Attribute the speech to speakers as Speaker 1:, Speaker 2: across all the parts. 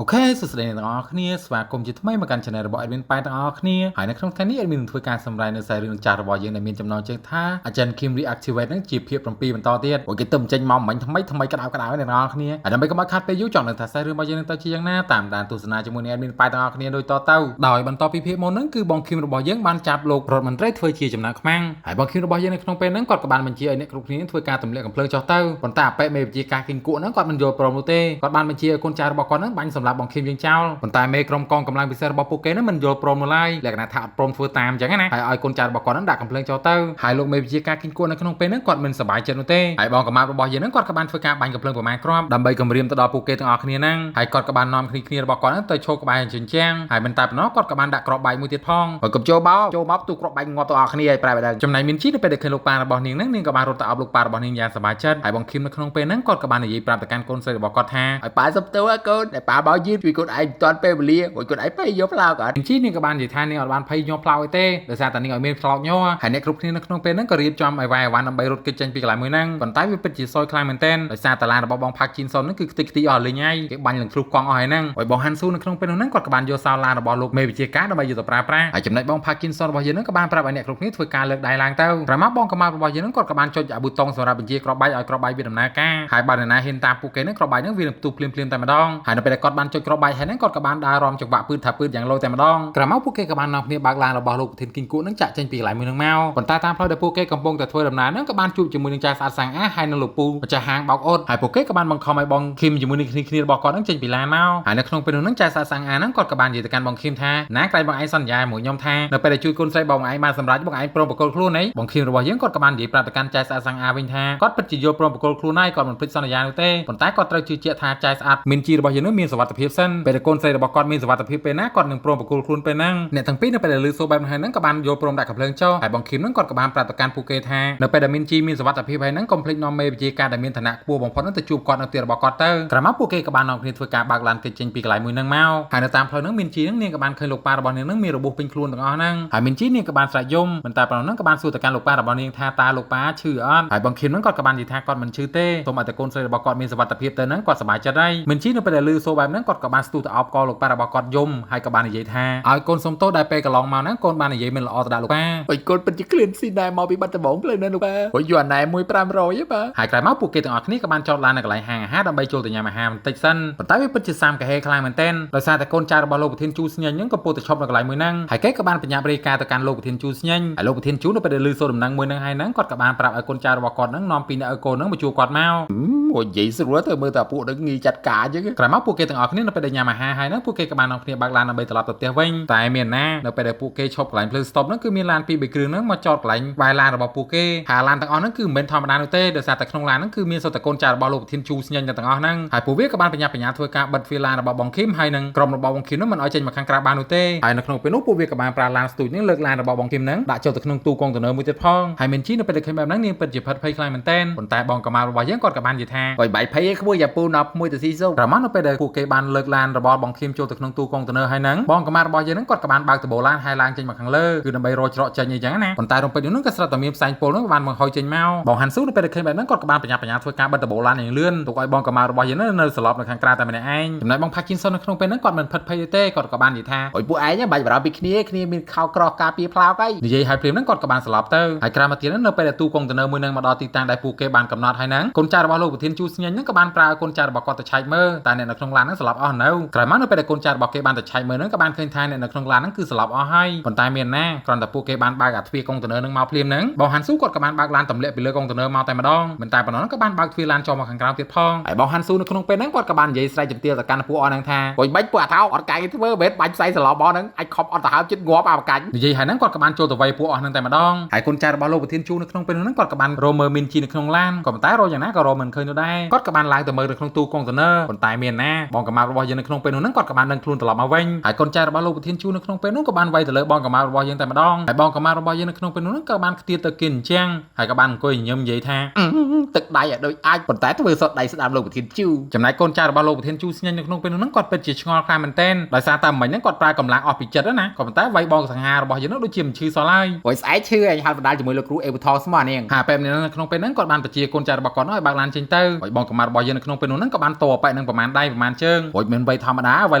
Speaker 1: អូខេសួស្តីអ្នកទាំងអស់គ្នាស្វាគមន៍ជាថ្មីមកកាន់ Channel របស់ Admin ប៉ែទាំងអស់គ្នាហើយនៅក្នុងថ្ងៃនេះ Admin នឹងធ្វើការសម្ដែងនៅខ្សែរឿងចាស់របស់យើងដែលមានចំណងជើងថាអាចារ្យ Kim Reactivate នឹងជាភាព7បន្តទៀតអូគេទៅចេញមកមិញថ្មីក្តៅអ្នកទាំងអស់គ្នាហើយដើម្បីកុំឲ្យខាត់ពេលយូរចង់នឹងថាខ្សែរឿងរបស់យើងនឹងទៅជាយ៉ាងណាតាមដានទស្សនាជាមួយនឹង Admin ប៉ែទាំងអស់គ្នាដូចតទៅដោយបន្តពីភាពមុនហ្នឹងគឺបង Kim របស់យើងបានចាប់លោករដ្ឋមន្ត្រីធ្វើជាចំណាក់ខ្មាំងហើយបង Kim របស់យើងនៅក្នុងពេលហ្នឹងគាត់ក៏បានបញ្ជាឲ្យអ្នកគ្រប់គ្នាធ្វើការទម្លាក់កំភ្លើងចុះទៅប៉ុន្តែអបិមេវិជាការគិញគក់ហ្នឹងគាត់មិនយល់ព្រមនោះទេគាត់បានបញ្ជាឲ្យកូនចៅរបស់គាត់ហ្នឹងបាញ់សម្លាប់បង Kim យើងចោលប៉ុន្តែមេក្រុមកងកម្លាំងពិសេសរបស់ពួកគេហ្នឹងមិនយល់ព្រមនោះឡើយលក្ខណៈថាអត់ព្រមធ្វើតាមអញ្ចឹងណាហើយឲ្យកូនចៅរបស់គាត់ហ្នឹងដាក់កំភ្លើងចោលទៅហើយលោកមេវិជាការគិញគក់នៅក្នុងពេលហ្នឹងគាត់មិនសប្បាយចិត្តនោះទេហើយបងកម្មារបស់យើងហ្នឹងគាត់ក៏បានធ្វើការបាញ់កំភ្លើងប្រមាណគ្រាប់ដើម្បីគំរាមទៅដល់ពួកគេទាំងអស់គ្នាហ្នឹងហើយគាត់ក៏បាននាំគ្នារបស់គាត់ហ្នឹងទៅឈរក្បែរជញ្ជាំងហើយមិនតែប៉ុណ្ណោះគាត់ក៏បានដាក់គ្រាប់បែកមួយទៀតផងហើយកុំចូលមកទូគ្រាប់បែកងាប់ទាំងអស់គ្នាឲ្យប្រែបែរចំណែកមានជីនៅពេលដែលឃើញលោកប៉ារបស់នាងហ្នឹងនាងក៏បានរត់ទៅអបលោកប៉ារបស់នាងយ៉ាងសប្បាយចិត្តហើយបងឃីមនៅក្នុងពេលហ្នឹងគាត់ក៏បាននិយាយប្រាប់ទៅកាន់កូនស្រីរបស់គាត់ថាឲ្យប៉ាសុំទោសកូនតែប៉ាបោយជួយកូនឯងមិនទាន់ពេលវេលាកូនឯងភ័យយកផ្លោកអត់ជីនាងក៏បាននិយាយថានាងអត់បានភ័យយកផ្លោកអីទេដោយសារតែនាងឲ្យមានផ្លោកញ័រហើយអ្នកគ្រប់គ្នានៅក្នុងពេលហ្នឹងក៏រៀបចំឲ្យវាយអវ៉ាន់ដើម្បីរត់គេចចេញពីកន្លែងមួយហ្នឹងប៉ុន្តែវាពិតជាសយខ្លាំងមែនទែនដោយសារតាឡានរបស់បងផាក់ជីនសុនហ្នឹងគឺខ្ទេចខ្ទីអស់លេងហើយគេបាញ់ឡើងធ្លុះកង់អស់ហើយហ្នឹងហើយបងហាន់ស៊ូនៅក្នុងពេលហ្នឹងគាត់ក៏បានយកសោឡានរបស់លោកមេវិជាការដើម្បីយកទៅប្រើប្រាស់ហើយចំណែកបងផាក់ជីនសុនរបស់យើងហ្នឹងក៏បានប្រាប់ឲ្យអ្នកគ្រប់គ្នាធ្វើការលើកដៃឡើងទៅក្រោយមកបងកម្មារបស់យើងហ្នឹងគាត់ក៏បានចុចអាប៊ូតុងសម្រាប់បញ្ជាគ្រាប់បែកឲ្យគ្រាប់បែកវាដំណើរការហើយបើនរណាហ៊ានតាមពួកគេហ្នឹងគ្រាប់បែកហ្នឹងវានឹងផ្ទុះភ្លាមតែម្ដងហើយនៅពេលដែលគាត់បានចុចគ្រាប់បែកហើយហ្នឹងគាត់ក៏បានដើររំចង្វាក់ពឺយ៉ាងលោតែម្ដងក្រោយមកពួកគេក៏បាននាំគ្នាបើកឡានរបស់លោកប្រធានគីងគក់ហ្នឹងចាក់ចេញពីកន្លែងមួយហ្នឹងមកប៉ុន្តែតាមផ្លូវដែលពួកគេកំពុងតែធ្វើដំណើរហ្នឹងក៏បានជួបជាមួយនឹងចៅស្អាតសាំងអាហើយនឹងលោកពូម្ចាស់ហាងបោកអ៊ុតហើយពួកគេក៏បានបង្ខំឲ្យបងឃីមជាមួយនឹងគ្នារបស់គាត់ហ្នឹងចេញពីឡានមកហើយនៅក្នុងពេលនោះហ្នឹងចៅស្អាតសាំងអាហ្នឹងគាត់ក៏បាននិយាយទៅកាន់បងឃីមថាណាក្រែងបងឯងសន្យាមួយខ្ញុំថានៅពេលដែលជួយគុណស្រីបងឯងបានសម្រេចបងឯងព្រមប្រកល់ខ្លួនហីបងឃីមរបស់យើងគាត់ក៏បាននិយាយប្រាប់ទៅកាន់ចៅស្អាតសាំងអាវិញថាគាត់ពិតជាយល់ព្រមប្រកល់ខ្លួនហើយគាត់មិនភ្លេចសន្យានោះទេប៉ុន្តែគាត់ត្រូវជឿជាក់ថាចៅស្អាតមានជីរបស់យើងនឹងមានសុវត្ថិភាពសិនពេលដែលកូនស្រីរបស់គាត់មានសុវត្ថិភាពពេលណាគាត់នឹងព្រមប្រកល់ខ្លួនពេលហ្នឹងអ្នកទាំងពីរនៅពេលដែលលឺសូរបែបហ្នឹងក៏បានយល់ព្រមដាក់កំភ្លើងចុះហើយបងឃីមហ្នឹងគាត់ក៏បានប្រាប់ទៅកាន់ពួកគេថានៅពេលដែលមានជីមានសុវត្ថិភាពហើយហ្នឹងកុំភ្លេចនាំមេវិជាការដែលមានឋានៈខ្ពស់បំផុតហ្នឹងទៅជួបគាត់នៅទីរបស់គាត់ទៅក្រោយមកពួកគេក៏បាននាំគ្នាធ្វើការបើកឡានគេចចេញពីកន្លែងមួយហ្នឹងមកហើយនៅតាមផ្លូវហ្នឹងមានជីហ្នឹងនាងក៏បានឃើញលោកប៉ារបស់នាងហ្នឹងមានរបួសពេញខ្លួនទាំងអស់ហ្នឹងហើយមានជីនាងក៏បានស្រែកយំប៉ុន្តែប៉ុណ្ណោះហ្នឹងក៏បានសួរទៅកាន់លោកប៉ារបស់នាងថាតើលោកប៉ាឈឺអត់ហើយបងឃីមហ្នឹងគាត់ក៏បាននិយាយថាគាត់មិនឈឺទេសូមឲ្យតែកូនស្រីរបស់គាត់មានសុវត្ថិភាពទៅហ្នឹងគាត់សប្បាយចិត្តហើយមានជីនៅពេលដែលលឺសូរបែបហ្នឹងគាត់ក៏បានស្ទុះទៅអបកលោកប៉ារបស់គាត់យំហើយក៏បាននិយាយថាឲ្យកូនសុំទោសដែលពេលកន្លងមកហ្នឹងកូនបាននិយាយមិនល្អទៅដាក់លោកប៉ាហើយកូនពិតជាក្លៀនស៊ីណែមកពីបាត់ដំបងភ្លើងនៅលោកប៉ាព្រោះយូរអាណែ1 500ហ៎បាទហើយក្រោយមកពួកគេទាំងអស់គ្នាក៏បានចតឡាននៅកន្លែងហាងអាហារដើម្បីចូលទៅញ៉ាំអាហារបន្តិចសិនប៉ុន្តែវាពិតជាសាមកាហេខ្លាំងមែនទែនដោយសារតែកូនចៅរបស់លោកប្រធានជូស្ញញហ្នឹងក៏ពោលទៅឈប់នៅកន្លែងមួយហ្នឹងហើយគេក៏បានបញ្ញាប់រាយការណ៍ទៅកាន់លោកប្រធានជូស្ញញហើយលោកប្រធានជូនៅពេលដែលឮសូរដំណឹងមួយហ្នឹងហើយហ្នឹងគាត់ក៏បានប្រាប់ឲ្យកូនចៅរបស់គាត់ហ្នឹងនាំពីអ្នកឲ្យកូនហ្នឹងមកជួបគាត់មកអូយនិយាយស្រួលទៅមើលតែពួកហ្នឹងងាយចាត់ការអញ្ចឹងក្រោយមកពួកគេទាំងអស់គ្នានៅពេលដែលញ៉ាំអាហារហើយហ្នឹងពួកគេក៏បាននាំគ្នាបើកឡានដើម្បីត្រឡប់ទៅផ្ទះវិញតែមានណានៅពេលដែលពួកគេឈប់កន្លែងភ្លើងស្តុបហ្នឹងគឺមានឡាន2 3គ្រឿងហ្នឹងមកចតកន្លែងវាយឡានរបស់ពួកគេហើយឡានទាំងអស់ហ្នឹងគឺមិនមែនធម្មតានោះទេដោយសារតែក្នុងឡានហ្នឹងគឺមានសុទ្ធតែកូនចៅរបស់លោកប្រធានជូស្ញញទាំងអស់ហ្នឹងហើយពួកវាក៏បានបញ្ញាធ្វើការបិទទ្វារឡានរបស់បងឃីមហើយនឹងក្រុមរបស់បងឃីមហ្នឹងមិនឲ្យចេញមកខាងក្រៅបាននោះទេហើយនៅក្នុងពេលនោះពួកវាក៏បានប្រើឡានស្ទូចហ្នឹងលើកឡានរបស់បងឃីមហ្នឹងដាក់ចូលទៅក្នុងទូកុងតឺន័រមួយទៀតផងហើយមានជីនៅពេលដែលឃើញបែបហ្នឹងនាងពិតជាផិតភ័យខ្លាំងមែនទែនប៉ុន្តែបងកម្មារបស់យើងគាត់ក៏បាននិយាយថាអុយបាយភ័យឯងក្មួយយ៉ាពូណប់មួយទៅស៊ីសុំប្រហែលនៅពេលដែលពួកគេបានលើកឡានរបស់បងឃីមចូលទៅក្នុងទូកុងតឺន័រហើយហ្នឹងបងកម្មារបស់យើងហ្នឹងគាត់ក៏បានបើកដបូលឡានហើយឡើងចេញមកខាងលើគឺដើម្បីរកច្រកចេញអីចឹងណាប៉ុន្តែរំពេចនោះក៏ស្រាប់តែមានផ្សែងពុលហ្នឹងបានបង្ហុយចេញមកបងហាន់ស៊ូនៅពេលដែលឃើញបែបហ្នឹងគាត់ក៏បានបញ្ញាធ្វើការបិទដបូលឡានយ៉ាងលឿនទុកឲ្យបងកម្មារបស់យើងនៅសន្លប់នៅខាងក្រៅតែម្នាក់ឯងចំណែកបងផាក់ជីនសុននៅក្នុងពេលហ្នឹងគាត់មិនផិតភ័យទេគាត់ក៏បាននិយាយថាអុយពួកឯងបាច់បារម្ភពីគ្នាមានខោក្រោះការពារផ្លោកហើយនិយាយឲ្យព្រាមហ្នឹងគាត់ក៏បានស្លាប់ទៅហើយក្រោយមកទៀតហ្នឹងនៅពេលដែលទូកុងតឺន័រមួយហ្នឹងមកដល់ទីតាំងដែលពួកគេបានកំណត់ហើយហ្នឹងកូនចៅរបស់លោកប្រធានជូស្ញញហ្នឹងក៏បានប្រើឲ្យកូនចៅរបស់គាត់ទៅឆែកមើលតែអ្នកនៅក្នុងឡានហ្នឹងស្លាប់អស់នៅក្រោយមកនៅពេលដែលកូនចៅរបស់គេបានទៅឆែកមើលហ្នឹងក៏បានឃើញថាអ្នកនៅក្នុងឡានហ្នឹងគឺស្លាប់អស់ហើយប៉ុន្តែមានណាគ្រាន់តែពួកគេបានបើកអាទ្វារកុងតឺន័រហ្នឹងមកភ្លាមហ្នឹងបងហាន់ស៊ូគាត់ក៏បានបើកឡានទម្លាក់ពីលើកុងតឺន័រមកតែម្ដងមិនតែប៉ុណ្ណោះក៏បានបើកទ្វារឡានចូលមកខាងក្រៅទៀតផងហើយបងហាន់ស៊ូនៅក្នុងពេលហ្នឹងគាត់ក៏បាននិយាយស្រែកជំទាវទៅកាន់ពួកអស់ហ្នឹងថាអុយបាច់ពួកអាថោអត់កាយធ្វើមិនបាច់ផ្សៃសឡប់អស់ហ្នឹងអាចខប់អត់ទៅហើបចិត្តងាប់អាបកាច់និយាយហើយហ្នឹងគាត់ក៏បានចូលទៅវាយពួកអស់ហ្នឹងតែម្ដងហើយកូនចៅរបស់លោកប្រធានជូនៅក្នុងពេលហ្នឹងគាត់ក៏បានរមើលមានជីនៅក្នុងឡានក៏ប៉ុន្តែរកយ៉ាងណាក៏រកមិនឃើញនោះដែរគាត់ក៏បានឡើងទៅមើលនៅក្នុងទូកុងតឺន័រប៉ុន្តែមានណាបងកម្មារបស់យើងនៅក្នុងពេលនោះហ្នឹងគាត់ក៏បានដឹងខ្លួនត្រឡប់មកវិញហើយកូនចៅរបស់លោកប្រធានជូនៅក្នុងពេលនោះក៏បានវាយទៅលើបងកម្មារបស់យើងតែម្ដងហើយបងកម្មារបស់យើងនៅក្នុងពេលនោះហ្នឹងក៏បានខ្ទាតទៅគិនអញ្ចឹងហើយក៏បានអង្គុយញញឹមនិយាយថាទឹកដៃឲ្យដូចអាចប៉ុន្តែធ្វើសតដៃស្ដាប់លោកប្រធានជូចំណែកកូនចៅរបស់លោកប្រធានជូស្ញញនៅក្នុងពេលនោះហ្នឹងគាត់ពិតជាឆ្ងល់ខ្លាំងមែនទែនដោយសារតែមិញហ្នឹងគាត់ប្រើកម្លាំងអស់ពីចិត្តណាក៏ប៉ុន្តែវាយបងសង្ហារបស់យើងនោះដូចជាមិនឈឺសោះឡើយព្រោះស្អែកឈឺឯងហៅបណ្ដាលជាមួយលោកគ្រូអេវថស្មោះនាងហើយពេលនេះនៅក្នុងពេលហ្នឹងគាត់បានបញ្ជាកូនចៅរបស់គាត់នោះឲ្យបើកឡានចេញទៅហើយបងកម្មារបស់យើងនៅក្នុងពេលនោះហ្នឹងក៏បានតបបែកនឹងប្រមាណដៃប្រមាណជើង ហូចមិនវ័យធម្មតាវ័យ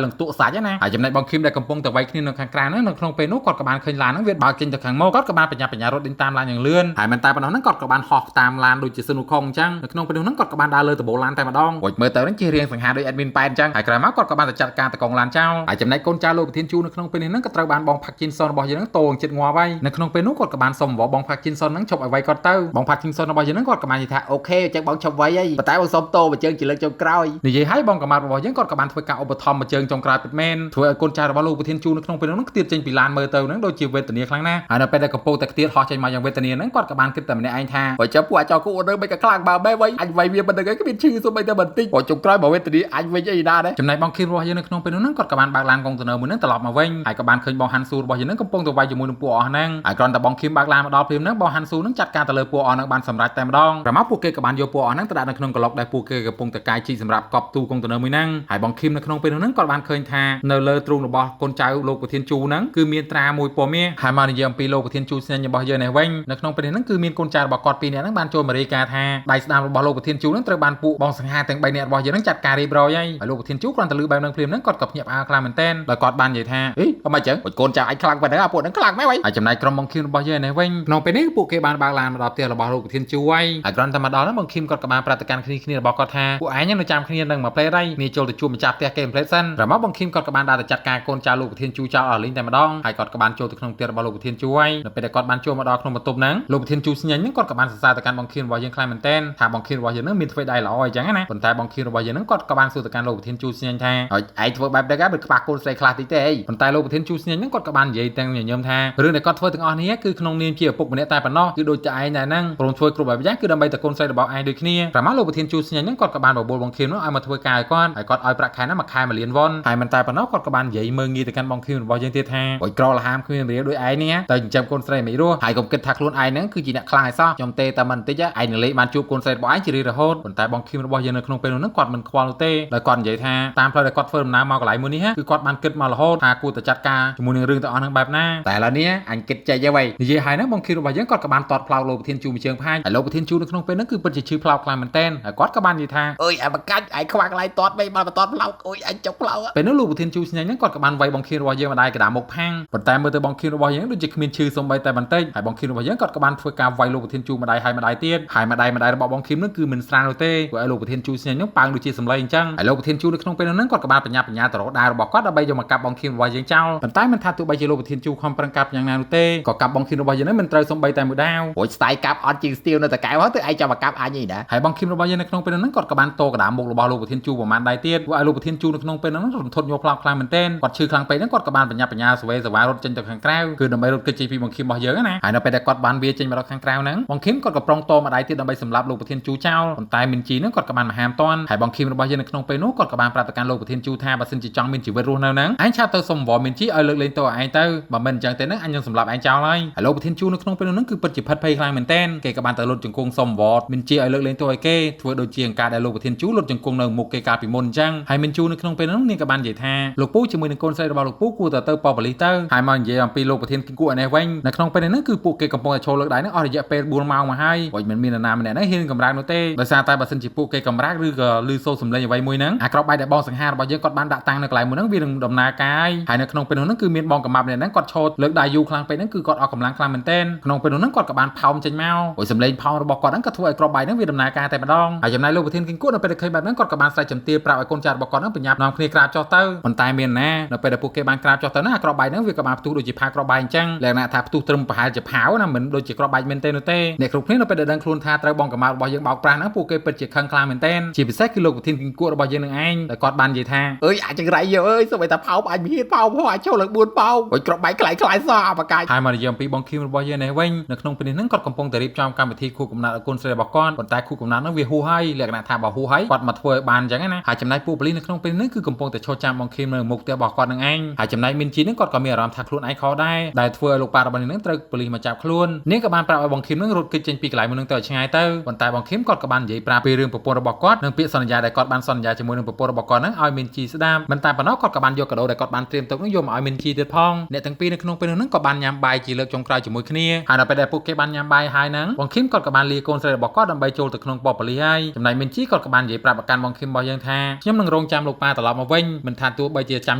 Speaker 1: លងទូសាច់ណាហើយចំណែកបងឃឹមដែលកំពុងតែវ័យគ្នានៅខាងក្រៅហ្នឹងនៅក្នុងពេលនោះគាត់ក៏បានឃើញឡានហ្នឹងវាបើកចេញទៅខាងមុខគាត់ក៏បានបញ្ញារត់ដេញតាមឡានយ៉ាងលឿនហើយមិនតែប៉ុណ្ណោះហ្នឹងគាត់ក៏បានហោះតាមឡានដូចជាស៊ុនវូខុងអញ្ចឹងនៅក្នុងពេលនោះហ្នឹងគាត់ក៏បានដើរលើតបូឡានតែម្ដងហូចមើលទៅហ្នឹងជារៀងសង្ហាដូច admin ប៉ែនអញ្ចឹងហើយក្រោយមកគាត់ក៏បានទៅចាត់ការតកងឡានចោលហើយចំណែកកូនចៅលោកប្រធានជូនៅក្នុងពេលនេះហ្នឹងក៏ត្រូវបានបងផាក់ជីនសុនរបស់យើងហ្នឹងតងចិត្តងាប់ហើយនៅក្នុងពេលនោះគាត់ក៏បានសុំបងផាក់ជីនសុនហ្នឹងឈប់ឲ្យវាយគាត់ទៅបងផាក់ជីនសុនរបស់យើងហ្នឹងគាត់ក៏បាននិយាយថាអូខេអញ្ចឹងបងឈប់វាយហើយប៉ុន្តែបងសុំតបើជើងជាលើកចុងក្រោយនិយាយឲ្យបងកម្មារបស់យើងគាត់ក៏បានធ្វើការឧបត្ថម្ភមកជើងចុងក្រោយពិតមែនធ្វើឲ្យកូនចៅរបស់លោកប្រធានជូនៅក្នុងពេលនោះហ្នឹងខ្ទាតចេញពីឡានមើលទៅហ្នឹងដូចជាវេទនាខ្លាំងណាស់ហើយនៅពេលដែលកំពុងតែខ្ទាតហោះចេញមកយ៉ាងវេទនាហ្នឹងគាត់ក៏បានគិតតែម្នាក់ឯងថាបើចាំពួកអាចោគូអូនមិនក៏ខ្លាំងបើបែវអញវាយវាមិនដឹងឯងគ្មានឈឺសូម្បីតែបន្តិចបើចុងក្រោយបើវេទនាអញវិញអីណាដែរចំណែកបងឃីមរបស់យើងនៅក្នុងពេលនោះហ្នឹងគាត់ក៏បានបើកឡានកុងតឺន័រមួយហ្នឹងត្រឡប់មកវិញហើយក៏បានឃើញបងហាន់ស៊ូរបស់យើងហ្នឹងកំពុងតែវាយជាមួយនឹងពួកអស់ហ្នឹងហើយគ្រាន់តែបងឃីមបើកឡានមកដល់ព្រាមហ្នឹងបងហាន់ស៊ូហ្នឹងចាត់ការទៅលើពួកអស់ហ្នឹងបានសម្រេចតែម្ដងក្រោយមកពួកគេក៏បានយកពួកអស់ហ្នឹងទៅដាក់នៅក្នុងក្លុកដែលពួកគេកំពុងតែកាយជីកសម្រាប់កប់ទូកុងតឺន័រមួយហ្នឹងហើយបងឃីមនៅក្នុងពេលនោះហ្នឹងគាត់បានឃើញថានៅលើទ្រូងរបស់កូនចៅលោកប្រធានជូហ្នឹងគឺមានត្រាមួយពណ៌មាសហើយមកនិយាយអំពីលោកប្រធានជូស្នេហ៍របស់យើងនេះវិញនៅក្នុងពេលនេះហ្នឹងគឺមានកូនចៅរបស់គាត់ពីរនាក់ហ្នឹងបានចូលមករាយការណ៍ថាដៃស្ដាំរបស់លោកប្រធានជូហ្នឹងត្រូវបានពួកបងសង្ហាទាំង3នាក់របស់យើងហ្នឹងចាត់ការរៀបរយហើយលោកប្រធានជូគ្រាន់តែលឺបែបហ្នឹងព្រាមហ្នឹងគាត់ក៏ភ្ញាក់ផ្អើលខ្លាំងមែនទែនដោយគាត់បាននិយាយថាអីអីមិនចឹងកូនចៅអាចខ្លាំងប៉ុណ្ណឹងអាពួកហ្នឹងខ្លាំងមែនហើយចំណែកក្រុមបងឃីមរបស់យើងនេះវិញក្នុងពេលនេះពួកគេបានបើកឡានមកដល់ផ្ទះរបស់លោកប្រធានជូហើយគ្រាន់តែមកដល់ហ្នឹងបងឃីមគាត់ក៏បានប្រាប់ទៅកាន់គ្នារបស់គាត់ថាពួកឯងនៅចាំគ្នានឹងមកផ្លេតហើយនេះចូលទៅជួបម្ចាស់ផ្ទះគេផ្លេតសិនក្រោយមកបងឃីមគាត់ក៏បានដើរទៅចាត់ការកូនចៅលោកប្រធានជូចោលអស់លេងតែម្ដងហើយគាត់ក៏បានចូលទៅក្នុងផ្ទះរបស់លោកប្រធានជូហើយនៅពេលដែលគាត់បានចូលមកដល់ក្នុងបន្ទប់ហ្នឹងលោកប្រធានជូស្ញាញ់ហ្នឹងគាត់ក៏បានសរសើរទៅកាន់បងឃីមរបស់យើងខ្លាំងមែនទែនថាបងឃីមរបស់យើងហ្នឹងមានធ្វើដៃល្អអញ្ចឹងណាប៉ុន្តែបងឃីមរបស់យើងហ្នឹងគាត់ក៏បានសួរទៅកាន់លោកប្រធានជូស្ញាញ់ថាឯងធ្វើបែបហ្នឹងមិនខ្វះកូនស្រីខ្លះតិចទេប៉ុន្តែលោកប្រធានជូស្ញាញ់ហ្នឹងគាត់ក៏បាននិយាយទាំងញញឹមថារឿងដែលគាត់ធ្វើទាំងអស់នេះគឺក្នុងនាមជាឪពុកម្នាក់តែប៉ុណ្ណោះគឺដូចតែឯងដែរហ្នឹងព្រមធ្វើគ្រប់បែបយ៉ាងគឺដើម្បីតែកូនស្រីរបស់ឯងដូចគ្នាក្រោយមកលោកប្រធានជូស្ញាញ់ហ្នឹងគាត់ក៏បានបបួលបងឃីមហ្នឹងឲ្យមកធ្វើការឲ្យគាត់ហើយគាត់ឲ្យប្រាក់ខែហ្នឹងមួយខែ1លានវ៉ុនហើយមិនតែប៉ុណ្ណោះគាត់ក៏បាននិយាយមើងងាយទៅកាន់បងឃីមរបស់យើងទៀតថាអុយក្រលហាមគ្មានរៀលដូចឯងនេះតែចិញ្ចឹមកូនស្រីមិនរស់ហើយកុំគិតថាខ្លួនឯងហ្នឹងគឺជាអ្នកខ្លាំងឯសោះខ្ញុំទេតែមិនបន្តិចឯងនឹងលេខបានជួបកូនស្រីរបស់ឯងជារៀងរហូតប៉ុន្តែបងឃីមរបស់យើងនៅក្នុងពេលនោះហ្នឹងគាត់មិនខ្វល់ទេដោយគាត់និយាយថាតាមផ្លូវដែលគាត់ធ្វើដំណើរមកកន្លែងមួយនេះគឺគាត់បានគិតមករហូតថាគួរតែចាត់ការជាមួយនឹងរឿងទាំងអស់ហ្នឹងបែបណាតែឥឡូវនេះអញគិតចេះហើយនិយាយហើយហ្នឹងបងឃីមរបស់យើងគាត់ក៏បានតតផ្លោកលោកប្រធានជូមួយជើងផាយហើយលោកប្រធានជូនៅក្នុងពេលហ្នឹងគឺពិតជាឈឺផ្លោកខ្លាំងមែនទែនហើយគាត់ក៏បាននិយាយថាអើយឯងបកាច់ឯងខ្វះកន្លែងតតបីបានបន្តផ្លោកអើយឯងចុកផ្លោកពេលនោះលោកប្រធានជូស្ញាញ់ហ្នឹងគាត់ក៏បានវាយបងឃីមរបស់យើងម្ដាយកដាមុខផាំងប៉ុន្តែមើលទៅបងឃីមរបស់យើងដូចជាគ្មានឈឺសូម្បីតែបន្តិចហើយបងឃីមរបស់យើងគាត់ក៏បានធ្វើការវាយលោកប្រធានជូម្ដាយហើយម្ដាយទៀតហើយម្ដាយរបស់បងឃីមហ្នឹងគឺមិនស្រាលនោះទេព្រោះឲ្យលោកប្រធានជូស្ញាញ់ហ្នឹងប៉ើងដូចជាសម្លេងអញ្ចឹងហើយលោកប្រធានជូនៅក្នុងពេលហ្នឹងគាត់ក៏បានបញ្ញាទៅរកដាវរបស់គាត់ដើម្បីយកមកកាប់បងឃីមរបស់យើងចោលប៉ុន្តែមិនថាទោះបីជាលោកប្រធានជូខំប្រឹងកាប់យ៉ាងណានោះទេក៏កាប់បងឃីមរបស់យើងហ្នឹងមិនត្រូវសំបីតែមួយដាវព្រោះស្ទាយកាប់អត់ជាងស្ទៀវនៅតែកែវទៅឯងចាំមកកាប់អញឯណាហើយបងឃីមរបស់យើងនៅក្នុងពេលហ្នឹងគាត់ក៏បានតកដាមុខរបស់លោកប្រធានជូប្រមាណដៃទៀតព្រោះឲ្យលោកប្រធានជូនៅក្នុងពេលហ្នឹងរន្ធត់ញ័រផ្លោកខ្លាំងមែនទែនគាត់ឈឺខ្លាំងពេកហ្នឹងគាត់ក៏បានបញ្ញាសវេសវ៉ារត់ចេញទៅខាងក្រៅគឺដើម្បីរត់គេចចេញពីបងឃីមរបស់យើងណាហើយនៅពេលដែលគាត់បានវាចេញមកដល់ខាងក្រៅហ្នឹងបងឃីមគាត់ក៏ប្រងតម្ដាយទៀតដើម្បីសម្លាប់លោកប្រធានជូចោលប៉ុន្តែមីនជីហ្នឹងគាត់ក៏បានមហាមតាន់ហើយបងឃីមរបស់យើងនៅក្នុងពេលនោះគាត់ក៏បានប្រាប់ទៅកាន់លោកប្រធានជូថាបើសិនជាចង់មានជីវិតរស់នៅហ្នឹងអញឆាប់ទៅសុំវ៉ាមីនជីឲ្យលើកលែងតឯងទៅបើមិនអញ្ចឹងទេហ្នឹងអញនឹងសម្លាប់ឯងចោលហើយលោកប្រធានជូនៅក្នុងពេលនោះហ្នឹងគឺពិតជាផិតភ័យខ្លាំងមែនទែនគេក៏បានទៅលុតជង្គង់សុំវ៉ាមីនជីឲ្យលើកលែងតឲ្យគេធ្វើដូចជាការដែលលោកប្រធានជូលុតជង្គង់នៅមុខគេកាលពីមុនអញ្ចឹងហើយមីនជូនៅក្នុងពេលនោះនាងក៏បាននិយាយថាលោកពូជាមួយនឹងកូនស្រីរបស់លោកពូគួរតែទៅប៉ប៉ូលីសទៅហើយមកនិយាយអំពីលោកប្រធានគួរឯនេះវិញនៅក្នុងពេលនេះគឺពួកគេកំពុងតែឈរលើកដៃហ្នឹងអស់រយៈពេល4ម៉ោងមកហើយព្រោះមិនមាននរណាម្នាក់ណាហ៊ានកម្រើកនោះទេដោយសារតែបើសិនជាពួកគេកម្រើកឬក៏ឮសូរសំឡេងអ្វីមួយហ្នឹងអាក្របបែកដែលបងសង្ហារបស់យើងគាត់បានដាក់តាំងនៅកន្លែងមួយហ្នឹងវានឹងដំណើរការហើយនៅក្នុងពេលនោះហ្នឹងគឺមានបងកម្មាប់ម្នាក់ហ្នឹងគាត់ឈរលើកដៃយូរខ្លាំងពេកហ្នឹងគឺគាត់អស់កម្លាំងខ្លាំងមែនទែនក្នុងពេលនោះហ្នឹងគាត់ក៏បានផោមចេញមកព្រោះសំឡេងផោមរបស់គាត់ហ្នឹងក៏ធ្វើឲ្យក្របបែកហ្នឹងវាដំណើរការតែម្ដងហើយចំណែកលោកប្រធានគួរនៅពេលដែលឃើញបែបហ្នឹងគាត់ក៏បានស្រែកចំទាប្រាប់ឲ្យកូនចៅរបស់គាត់ហ្នឹងបញ្ញាប់នាំគ្នាក្រាបចុះទៅប៉ុន្តែមានណានៅពេលដែលពួកគេបានក្រាបចុះទៅណាអាក្របបែកហ្នឹងវាក៏បានផ្ទុះដូចជាផាក្របបែកអញ្ចឹងលក្ខណៈថាផ្ទុះត្រឹមប្រហែលជាផាវណាមិនដូចជាក្របបែកមែនទេនោះទេអ្នកគ្រប់គ្នានៅពេលដែលដឹងខ្លួនថាត្រូវបងកម្មារបស់យើងបោកប្រាស់ហ្នឹងពួកគេពិតជាខឹងខ្លាំងមែនទែនជាពិសេសគឺលោកប្រធានគួររបស់យើងនឹងឯងដែលគាត់បាននិយាយថាអើយអាចចង្រៃយើអើយសូម្បីតែផោមអាចមានហ៊ានផោមហោះអាចចូលលើ4ប៉ោរួចក្របបែកខ្លាយសោះអបកាយហើយមកនិយាយអំពីបងឃីមរបស់យើងនេះវិញនៅក្នុងពេលនេះហ្នឹងគាត់កំពុងតែរៀបចំកម្មវិធីខួបកំណើតកូនស្រីរបស់គាត់ប៉ុន្តែខួបកំណើតហ្នឹងវាហួសហើយលក្ខណៈថាបើហួសហើយគាត់មកធ្វើឲ្យបានអញ្ចឹងណាហើយចំណែកពួកប៉ូលីសនៅក្នុងពេលនេះគឺកំពុងតែឈរចាំបងឃីមនៅមុខផ្ទះរបស់គាត់នឹងឯងហើយចំណែកមីនជីហ្នឹងគាត់ក៏មានអារម្មណ៍ថាខ្លួនឯងខុសដែរដែលធ្វើឲ្យលោកប៉ារបស់នាងហ្នឹងត្រូវប៉ូលីសមកចាប់ខ្លួននាងក៏បានប្រាប់ឲ្យបងឃីមហ្នឹងរត់គេចចេញពីកន្លែងមួយហ្នឹងទៅឆ្ងាយទៅប៉ុន្តែបងឃីមគាត់ក៏បាននិយាយប្រាប់ពីរឿងប្រពន្ធរបស់គាត់និងពាក្យសន្យាដែលគាត់បានសន្យាជាមួយនឹងប្រពន្ធរបស់គាត់ហ្នឹងឲ្យមីនជីស្ដាប់មិនតែប៉ុណ្ណោះគាត់ក៏បានយកកាដូដែលគាត់បានត្រៀមទុកហ្នឹងយកមកឲ្យមីនជីទៀតផងអ្នកទាំងពីរនៅក្នុងពេលហ្នឹងក៏បានញ៉ាំបាយជាលើកចុងក្រោយជាមួយគ្នាហើយដល់ពេលដែលពួកគេបានញ៉ាំបាយហើយហ្នឹងបងឃីមគាត់ក៏បានលាកូនស្រីរបស់គាត់ដើម្បីចូលទៅក្នុងប៉ប៉ូលីសហើយចំណែកមីនជីគាត់ក៏បាននិយាយប្រាប់ប្រកាន់បងឃីមរបស់យើងថាខ្ញុំនឹងរ រងចាំលោកប៉ាត្រឡប់មកវិញមិនថាទោះបីជាចាំ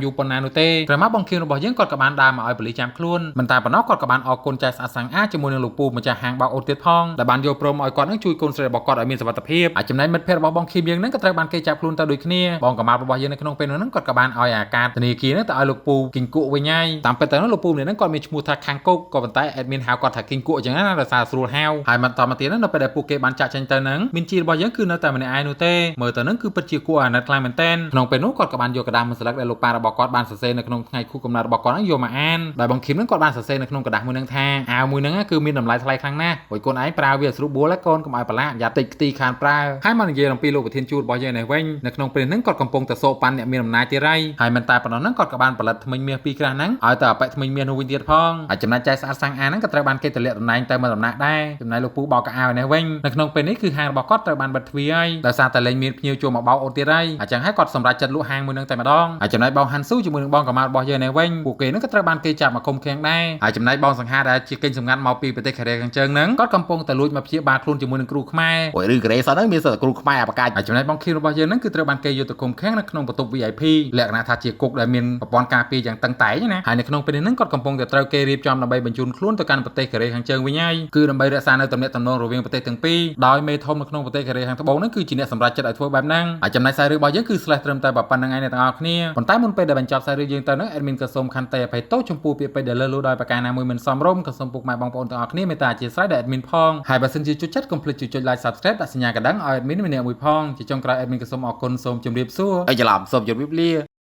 Speaker 1: យូរប៉ុណ្ណានោះទេក្រមាបងខៀវរបស់យើងគាត់ក៏បានដើរមកឲ្យប៉ូលីសចាំខ្លួនមិនតែប៉ុណ្ណោះគាត់ក៏បានអរគុណចែកស្អាតសាំងអាជាមួយនឹងលោកពូម្ចាស់ហាងបោកអូតទៀតផងដែលបានយកព្រមឲ្យគាត់នឹងជួយកូនស្រីរបស់គាត់ឲ្យមានសុវត្ថិភាពអាចចំណែកមិត្តភ័ក្តិរបស់បងខៀវយើងនឹងក៏ត្រូវបានគេចាប់ខ្លួនទៅដូចគ្នាបងកម្មារបស់យើងនៅក្នុងពេលនោះនឹងគាត់ក៏បានឲ្យអាការធនាគារនឹងទៅឲ្យលោកពូគីងគក់វិញហើយតាមពិតទៅនោះលោកពូម្នាក់នឹងគាត់មានឈ្មោះថាខាងគោកក៏ប៉ុន្តែអេដមីនហៅគាត់ថាគីងគក់អញ្ចឹងណាដោយសារស្រួលហៅហើយមកតមកទៀតនៅពេលដែលពួកគេបានចាក់ចេញទៅនឹងមានជីរបស់យើងគឺនៅតែម្នាក់ឯងនោះទេមើលទៅនឹងគឺពិតជាគួរអាណិតខ្លាំងមែនទែនក្នុងពេលនោះគាត់ក៏បានយកกระดาษមួយស្លឹកដែលលោកប៉ារបស់គាត់បានសរសេរនៅក្នុងថ្ងៃខួបកំណើតរបស់គាត់ហ្នឹងយកមកអានដោយបងឃីមនឹងគាត់បានសរសេរនៅក្នុងกระดาษមួយហ្នឹងថាអាវមួយហ្នឹងគឺមានតម្លៃថ្លៃខ្លាំងណាស់ព្រោះកូនឯងប្រើវាស្រួលបួលកូនកុំឲ្យប្រឡាក់យ៉ាតិចខ្ទីខានប្រើហើយមកនិយាយអំពីលោកប្រធានជួររបស់យើងនេះវិញនៅក្នុងពេលហ្នឹងគាត់កំពុងតែសោកប៉ាន់អ្នកមានអំណាចទៀតហើយមិនតែប៉ុណ្ណោះហ្នឹងគាត់ក៏បានផលិតធ្មេញមាសពីរក្រាស់ហ្នឹងឲ្យទៅអបិធ្មេញមាសនោះវិញទៀតផងហើយចំណែកចែកស្អាតសាំងអាហ្នឹងក៏ត្រូវបានគេតម្លាក់តំណែងទៅមកតំណាក់ដែរចំណែកលោកពូបោកកៅអៅនេះវិញនៅក្នុងពេលនេះគឺហាងរបស់គាត់ត្រូវបានបិទទ្វារហើយដោយសារតែលែងមានភ្ញៀវចូលមកបោកអូនទៀតហើយអញ្ចឹងហើយគាត់សម្រេចចិត្តលក់ហាងមួយហ្នឹងតែម្ដងហើយចំណែកបងហាន់ស៊ូជាមួយនឹងបងកម្មារបស់យើងនេះវិញពួកគេហ្នឹងក៏ត្រូវបានគេចាប់មកឃុំឃាំងដែរហើយចំណែកបងសង្ហាដែលជាកេញសម្ងាត់មកពីប្រទេសកូរ៉េខាងជើងហ្នឹងគាត់កំពុងតែលួចមកព្យាបាលខ្លួនជាមួយនឹងគ្រូខ្មែរអូយឬកូរ៉េសោះហ្នឹងមានសិទ្ធិគ្រូខ្មែរអបកាច់ហើយចំណែកបងខៀវរបស់យើងហ្នឹងគឺត្រូវបានគេយកទៅឃុំឃាំងនៅក្នុងបន្ទប់ VIP លក្ខណៈថាជាគុកដែលមានប្រព័ន្ធការពារយ៉ាងតឹងតែងណាហើយនៅក្នុងពេលនេះហ្នឹងគាត់កំពុងតែត្រូវគេរៀបចំដើម្បីបញ្ជូនខ្លួនទៅកាន់ប្រទេសកូរ៉េខាងជើងវិញហើយគឺដើម្បីរក្សានៅទំនាក់ទំនងរវាងប្រទេសទាំងពីរដោយមេធំនៅក្នុងប្រទេសកូរ៉េខាងត្បូងហ្នឹងគឺជាអ្នកសម្រេចចិត្តឲ្យធ្វើបែបហ្នឹងហើយចំណែកខ្សែរឿងរបស់យើងគឺស្លេះត្រឹមតែប៉ុណ្្នឹងឯងអ្នកទាំងអស់គ្នាប៉ុន្តែមុនពេលដែលបញ្ចប់ខ្សែរឿងយើងទៅហ្នឹង admin ក៏សូមខន្តីអភ័យទោសចំពោះពាក្យពេចន៍ដែលលើសលួសដោយប្រការណាមួយមិនសមរម្យក៏សូមពុកម៉ែបងប្អូនទាំងអស់គ្នាមេត្តាអធិស្ឋានដល់ admin ផងហើយបើសិនជាជួយចិត្តកុំភ្លេចជួយចុច like subscribe ដាក់សញ្ញាកណ្ដឹងឲ្យ admin ម្នាក់មួយផងជាចុងក្រោយ admin ក៏សូមអរគុណសូមជម្រាបសួរអីច្រឡំសូមជម្រាបលា